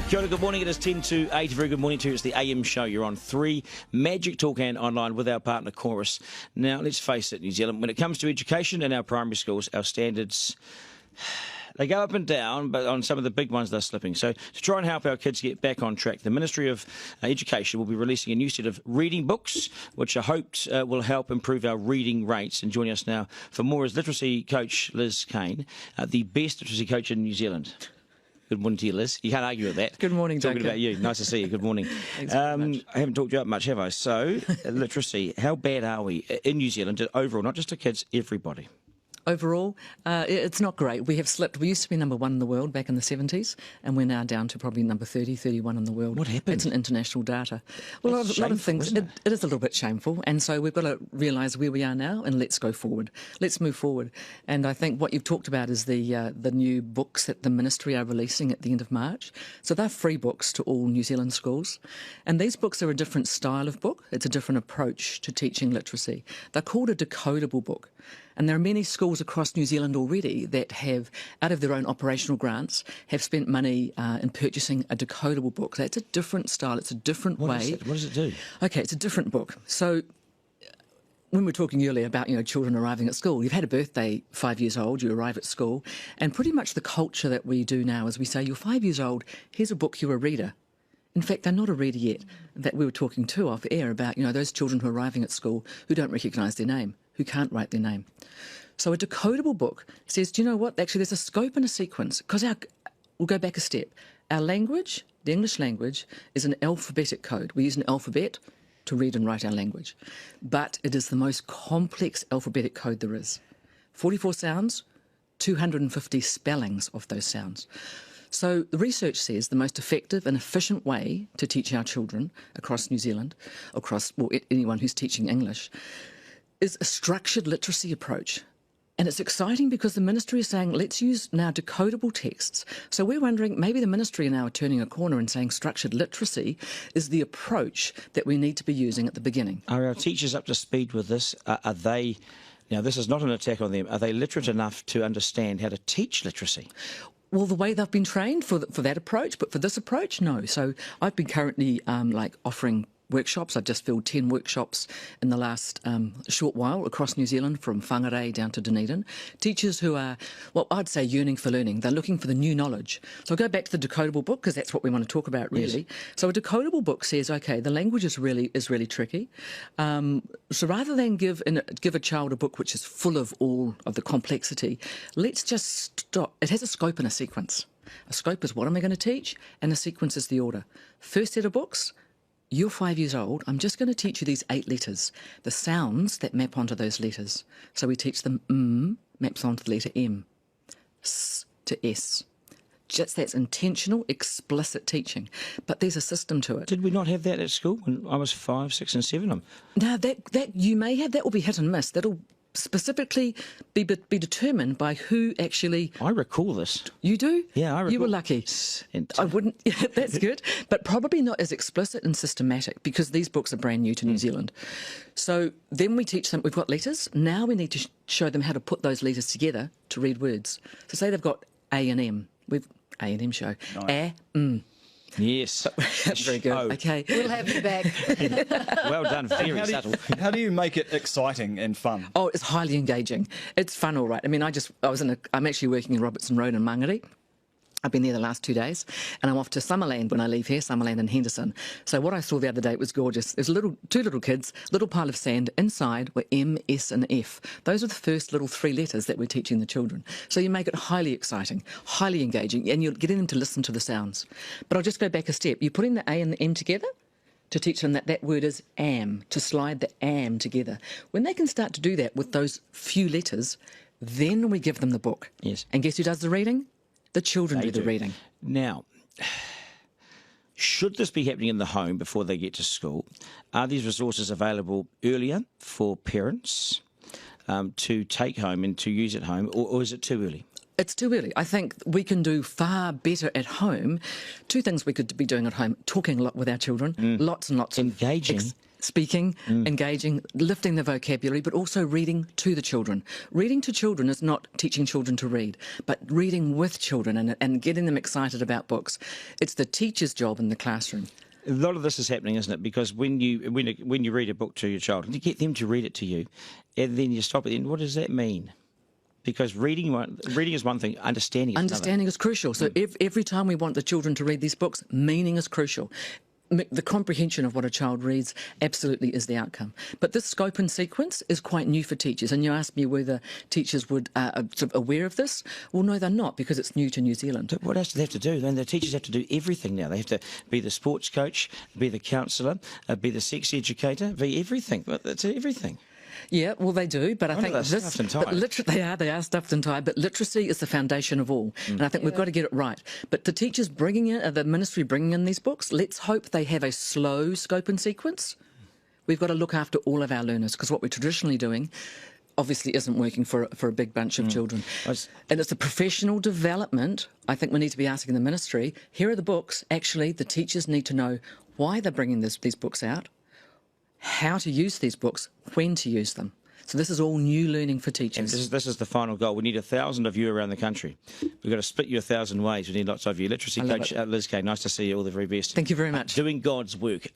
Kia ora, good morning. It is 10 to 8. Very good morning to you. It's the AM show. You're on 3 Magic Talk and online with our partner Chorus. Now, let's face it, New Zealand, when it comes to education in our primary schools, our standards, they go up and down, but on some of the big ones, they're slipping. So to try and help our kids get back on track, the Ministry of Education will be releasing a new set of reading books, which are hoped will help improve our reading rates. And joining us now for more is literacy coach Liz Kane, the best literacy coach in New Zealand. Good morning to you, Liz. You can't argue with that. Good morning, Duncan. Talking about you. Nice to see you. Good morning. Thanks very much. I haven't talked you up much, have I? So, literacy, how bad are we in New Zealand overall, not just to kids, everybody? Overall, it's not great. We have slipped. We used to be number 1 in the world back in the 70s, and we're now down to probably number 30, 31 in the world. What happened? It's an international data. Well, a lot of things. It is a little bit shameful, and so we've got to realise where we are now and let's go forward. Let's move forward. And I think what you've talked about is the new books that the Ministry are releasing at the end of March. So they're free books to all New Zealand schools. And these books are a different style of book. It's a different approach to teaching literacy. They're called a decodable book. And there are many schools across New Zealand already that have, out of their own operational grants, have spent money in purchasing a decodable book. That's a different style. It's a different way. What does it do? Okay, it's a different book. So when we were talking earlier about, children arriving at school, you've had a birthday, 5 years old, you arrive at school, and pretty much the culture that we do now is we say, you're 5 years old, here's a book, you're a reader. In fact, they're not a reader yet. That we were talking too off air about, those children who are arriving at school who don't recognise their name, who can't write their name. So a decodable book says, do you know what? Actually, there's a scope and a sequence. Because we'll go back a step. Our language, the English language, is an alphabetic code. We use an alphabet to read and write our language. But it is the most complex alphabetic code there is. 44 sounds, 250 spellings of those sounds. So the research says the most effective and efficient way to teach our children across New Zealand, anyone who's teaching English, is a structured literacy approach. And it's exciting because the Ministry is saying, let's use now decodable texts. So we're wondering, maybe the Ministry now are turning a corner and saying structured literacy is the approach that we need to be using at the beginning. Are our teachers up to speed with this? Are they, now this is not an attack on them, are they literate enough to understand how to teach literacy? Well, the way they've been trained for that approach, but for this approach, no. So I've been currently offering workshops. I've just filled 10 workshops in the last short while across New Zealand, from Whangarei down to Dunedin. Teachers who are, I'd say yearning for learning. They're looking for the new knowledge. So I'll go back to the decodable book because that's what we want to talk about, really. Yes. So a decodable book says, okay, the language is really tricky. So rather than give a child a book which is full of all of the complexity, let's just stop. It has a scope and a sequence. A scope is what am I going to teach, and a sequence is the order. First set of books. You're 5 years old, I'm just going to teach you these 8 letters, the sounds that map onto those letters. So we teach them maps onto the letter M, S to S. That's intentional, explicit teaching. But there's a system to it. Did we not have that at school when I was 5, 6 and 7? No, that you may have. That will be hit and miss. That'll specifically be determined by who actually... I recall this. You do? Yeah, I recall. You were lucky. I wouldn't... Yeah, that's good. But probably not as explicit and systematic, because these books are brand new to New Zealand. So then we teach them... We've got letters. Now we need to show them how to put those letters together to read words. So say they've got A and M. We've... A&M show. Nice. Yes. That's very good. Oh. Okay. We'll have you back. Well done. Very subtle. How do you make it exciting and fun? Oh, it's highly engaging. It's fun, all right. I mean, I'm actually working in Robertson Road in Mangere. I've been there the last 2 days, and I'm off to Summerland when I leave here, Summerland in Henderson. So what I saw the other day was gorgeous. There's two little kids, little pile of sand. Inside were M, S and F. Those are the first little 3 letters that we're teaching the children. So you make it highly exciting, highly engaging, and you're getting them to listen to the sounds. But I'll just go back a step. You're putting the A and the M together to teach them that word is am, to slide the am together. When they can start to do that with those few letters, then we give them the book. Yes. And guess who does the reading? The children do the reading. Now, should this be happening in the home before they get to school? Are these resources available earlier for parents to take home and to use at home, or is it too early? It's too early. I think we can do far better at home. 2 things we could be doing at home: talking a lot with our children, lots and lots engaging. speaking, engaging, lifting the vocabulary, but also reading to the children. Reading to children is not teaching children to read, but reading with children and getting them excited about books. It's the teacher's job in the classroom. A lot of this is happening, isn't it? Because when you read a book to your child, and you get them to read it to you, and then you stop at the end, what does that mean? Because reading is one thing, understanding is Understanding is crucial. So every time we want the children to read these books, meaning is crucial. The comprehension of what a child reads absolutely is the outcome. But this scope and sequence is quite new for teachers. And you asked me whether teachers are sort of aware of this. Well, no, they're not, because it's new to New Zealand. But what else do they have to do? Then the teachers have to do everything now. They have to be the sports coach, be the counsellor, be the sex educator, be everything. It's everything. Yeah, well, they do, but I think they're this... stuffed and tied. They are stuffed and tied, but literacy is the foundation of all, and I think we've got to get it right. But the teachers the ministry bringing in these books, let's hope they have a slow scope and sequence. We've got to look after all of our learners, because what we're traditionally doing obviously isn't working for a big bunch of children. And it's the professional development, I think we need to be asking the ministry, here are the books. Actually, the teachers need to know why they're bringing these books out, how to use these books, when to use them. So this is all new learning for teachers. And this is the final goal. We need 1,000 of you around the country. We've got to split you 1,000 ways. We need lots of you. Literacy coach Liz Kay, nice to see you. All the very best. Thank you very much. Doing God's work.